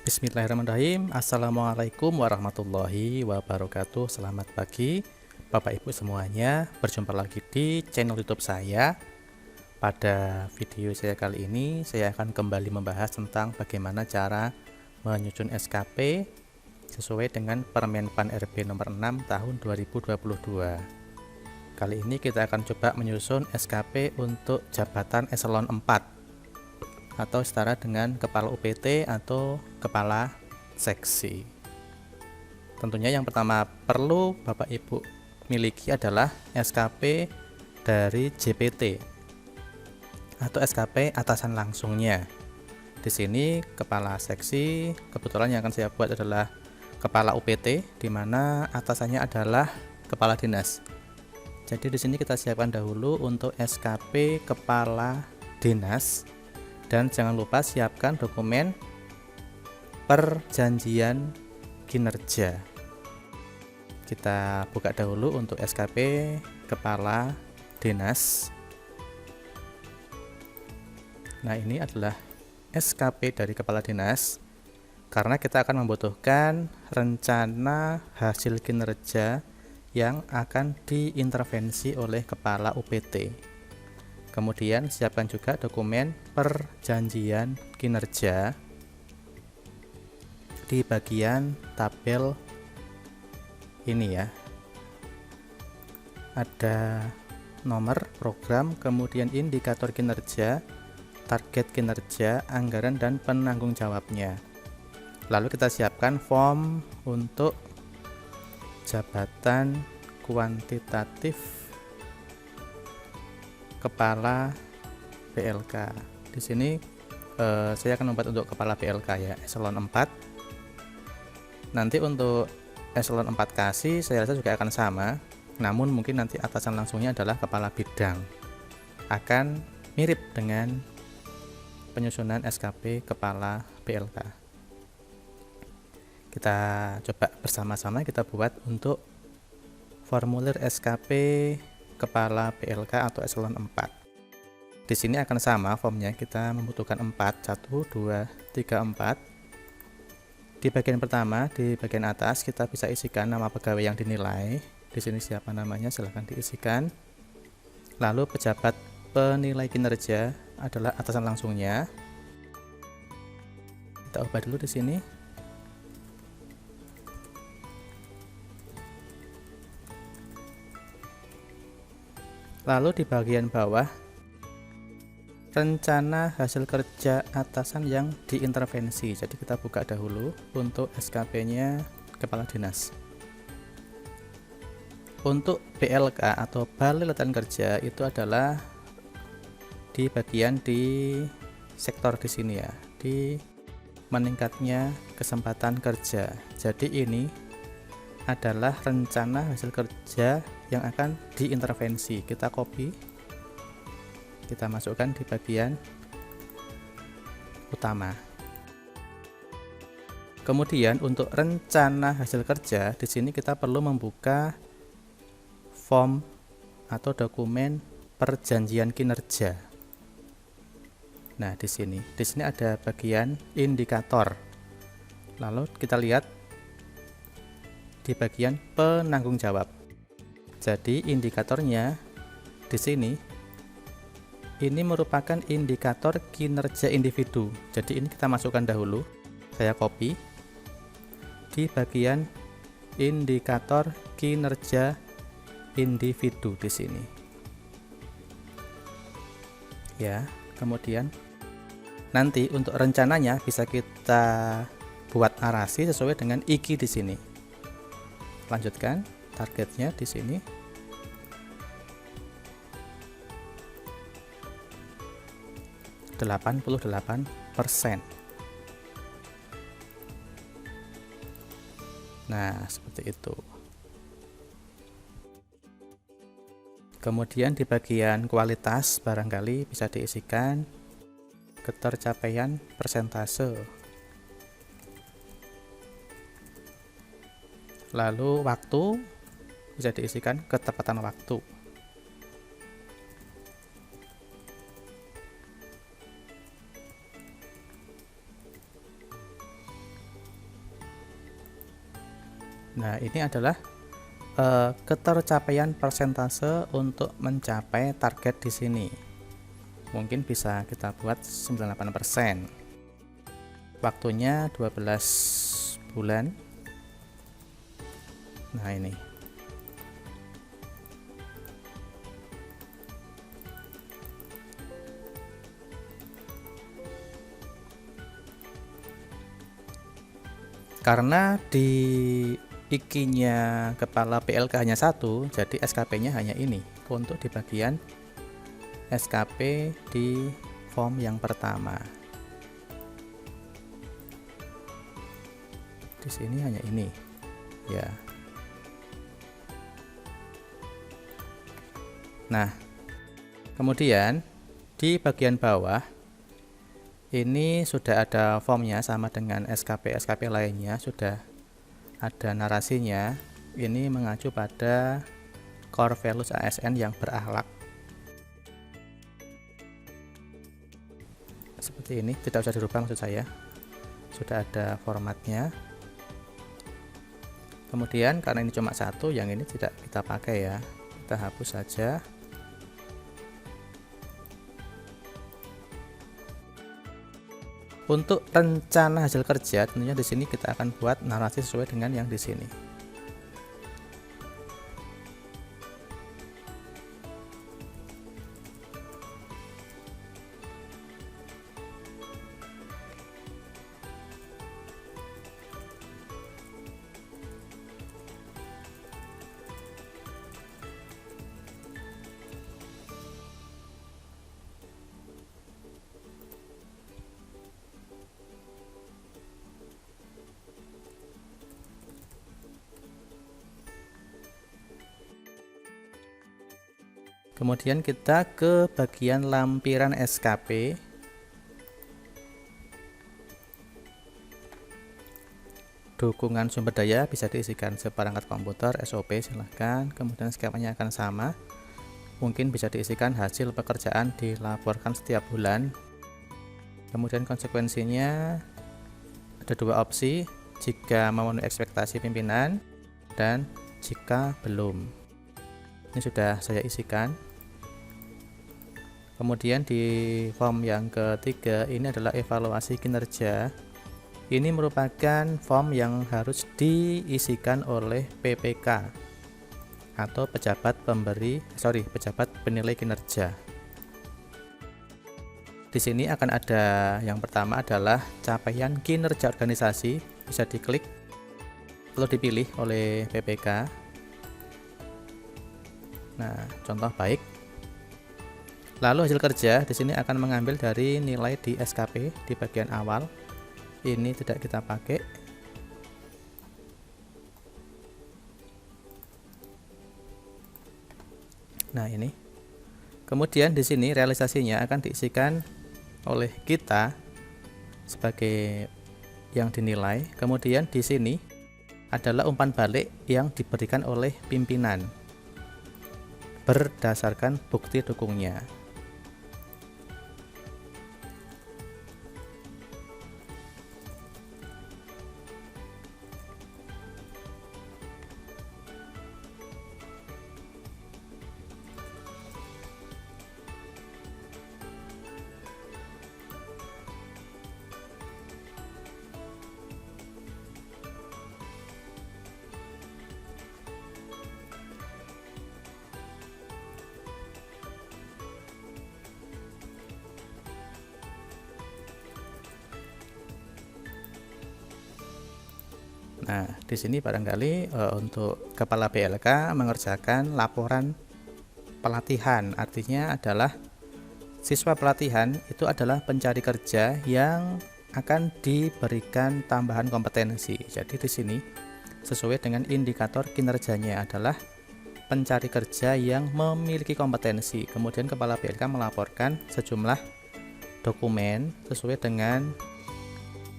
Bismillahirrahmanirrahim. Assalamualaikum warahmatullahi wabarakatuh. Selamat pagi Bapak Ibu semuanya. Berjumpa lagi di channel YouTube saya. Pada video saya kali ini saya akan kembali membahas tentang bagaimana cara menyusun SKP sesuai dengan Permenpan RB nomor 6 tahun 2022. Kali ini kita akan coba menyusun SKP untuk jabatan eselon 4 atau setara dengan kepala UPT atau kepala seksi. Tentunya yang pertama perlu Bapak Ibu miliki adalah SKP dari JPT atau SKP atasan langsungnya. Di sini kepala seksi kebetulan yang akan saya buat adalah kepala UPT, di mana atasannya adalah kepala dinas. Jadi di sini kita siapkan dahulu untuk SKP kepala dinas. Dan jangan lupa siapkan dokumen perjanjian kinerja. Kita buka dahulu untuk SKP kepala dinas. Nah, ini adalah SKP dari kepala dinas, karena kita akan membutuhkan rencana hasil kinerja yang akan diintervensi oleh kepala UPT. Kemudian siapkan juga dokumen perjanjian kinerja di bagian tabel ini ya. Ada nomor program, kemudian indikator kinerja, target kinerja, anggaran, dan penanggung jawabnya. Lalu kita siapkan form untuk jabatan kuantitatif kepala PLK. Di sini saya akan membuat untuk kepala PLK ya, eselon 4. Nanti untuk eselon 4 kasih saya rasa juga akan sama, namun mungkin nanti atasan langsungnya adalah kepala bidang. Akan mirip dengan penyusunan SKP kepala PLK. Kita coba bersama-sama kita buat untuk formulir SKP kepala PLK atau eselon 4. Di sini akan sama formnya, kita membutuhkan 4, 1, 2, 3, 4. Di bagian pertama, di bagian atas kita bisa isikan nama pegawai yang dinilai. Di sini siapa namanya silahkan diisikan. Lalu pejabat penilai kinerja adalah atasan langsungnya. Kita ubah dulu di sini. Lalu di bagian bawah, rencana hasil kerja atasan yang diintervensi. Jadi kita buka dahulu untuk SKP-nya kepala dinas. Untuk BLK atau Balai Latihan Kerja itu adalah di bagian di sektor di sini ya, di meningkatnya kesempatan kerja. Jadi ini adalah rencana hasil kerja yang akan diintervensi. Kita copy, kita masukkan di bagian utama. Kemudian untuk rencana hasil kerja, di sini kita perlu membuka form atau dokumen perjanjian kinerja. Nah, di sini ada bagian indikator. Lalu kita lihat di bagian penanggung jawab. Jadi indikatornya di sini ini merupakan indikator kinerja individu. Jadi ini kita masukkan dahulu. Saya copy di bagian indikator kinerja individu di sini. Ya, kemudian nanti untuk rencananya bisa kita buat narasi sesuai dengan IKI di sini. Lanjutkan targetnya di sini. %88. Nah, seperti itu. Kemudian di bagian kualitas barangkali bisa diisikan ketercapaian persentase. Lalu waktu bisa diisikan ketepatan waktu. Nah, ini adalah ketercapaian persentase untuk mencapai target di sini. Mungkin bisa kita buat 98%. Waktunya 12 bulan. Nah, ini. Karena di IKI-nya kepala PLK hanya satu, jadi SKP-nya hanya ini untuk di bagian SKP di form yang pertama. Di sini hanya ini, ya. Nah, kemudian di bagian bawah ini sudah ada formnya sama dengan SKP lainnya, sudah ada narasinya. Ini mengacu pada core values ASN yang berakhlak. Seperti ini, tidak usah dirubah maksud saya. Sudah ada formatnya. Kemudian karena ini cuma satu, yang ini tidak kita pakai ya. Kita hapus saja. Untuk rencana hasil kerja, tentunya di sini kita akan buat narasi sesuai dengan yang di sini. Kemudian kita ke bagian lampiran SKP. Dukungan sumber daya bisa diisikan seperangkat komputer, SOP silahkan. Kemudian skemanya akan sama. Mungkin bisa diisikan hasil pekerjaan dilaporkan setiap bulan. Kemudian konsekuensinya ada dua opsi, jika memenuhi ekspektasi pimpinan dan jika belum. Ini sudah saya isikan. Kemudian di form yang ketiga ini adalah evaluasi kinerja. Ini merupakan form yang harus diisikan oleh PPK atau pejabat penilai kinerja. Di sini akan ada yang pertama adalah capaian kinerja organisasi, bisa diklik lalu dipilih oleh PPK. Nah, contoh baik. Lalu hasil kerja di sini akan mengambil dari nilai di SKP di bagian awal. Ini tidak kita pakai. Nah, ini. Kemudian di sini realisasinya akan diisikan oleh kita sebagai yang dinilai. Kemudian di sini adalah umpan balik yang diberikan oleh pimpinan berdasarkan bukti dukungnya. Nah, di sini barangkali untuk kepala PLK mengerjakan laporan pelatihan. Artinya adalah siswa pelatihan itu adalah pencari kerja yang akan diberikan tambahan kompetensi. Jadi di sini sesuai dengan indikator kinerjanya adalah pencari kerja yang memiliki kompetensi. Kemudian kepala PLK melaporkan sejumlah dokumen sesuai dengan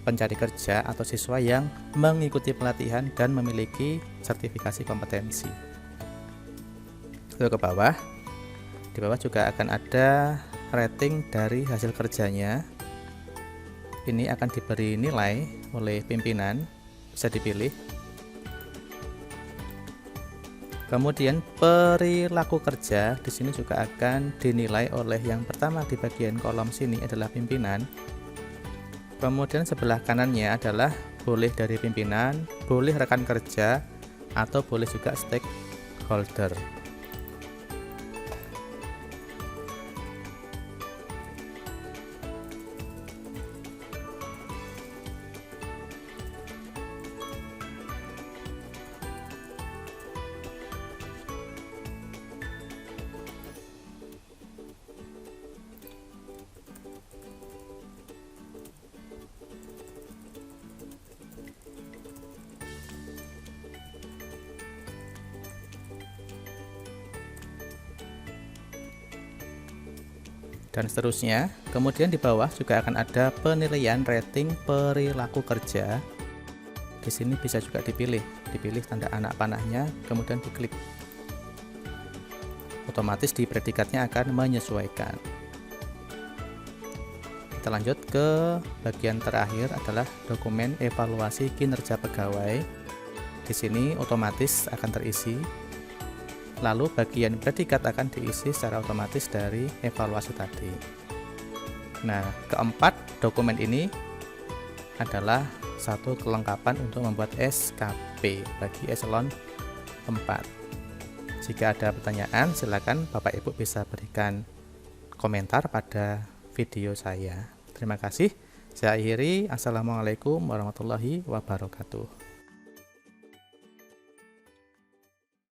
pencari kerja atau siswa yang mengikuti pelatihan dan memiliki sertifikasi kompetensi. Lalu ke bawah, di bawah juga akan ada rating dari hasil kerjanya. Ini akan diberi nilai oleh pimpinan, bisa dipilih. Kemudian perilaku kerja di sini juga akan dinilai oleh yang pertama di bagian kolom sini adalah pimpinan. Kemudian sebelah kanannya adalah boleh dari pimpinan, boleh rekan kerja, atau boleh juga stakeholder. Dan seterusnya. Kemudian di bawah juga akan ada penilaian rating perilaku kerja. Di sini bisa juga dipilih tanda anak panahnya, kemudian diklik. Otomatis di predikatnya akan menyesuaikan. Kita lanjut ke bagian terakhir adalah dokumen evaluasi kinerja pegawai. Di sini otomatis akan terisi. Lalu bagian predikat akan diisi secara otomatis dari evaluasi tadi. Nah, keempat dokumen ini adalah satu kelengkapan untuk membuat SKP bagi eselon 4. Jika ada pertanyaan, silakan Bapak Ibu bisa berikan komentar pada video saya. Terima kasih. Saya akhiri. Assalamualaikum warahmatullahi wabarakatuh.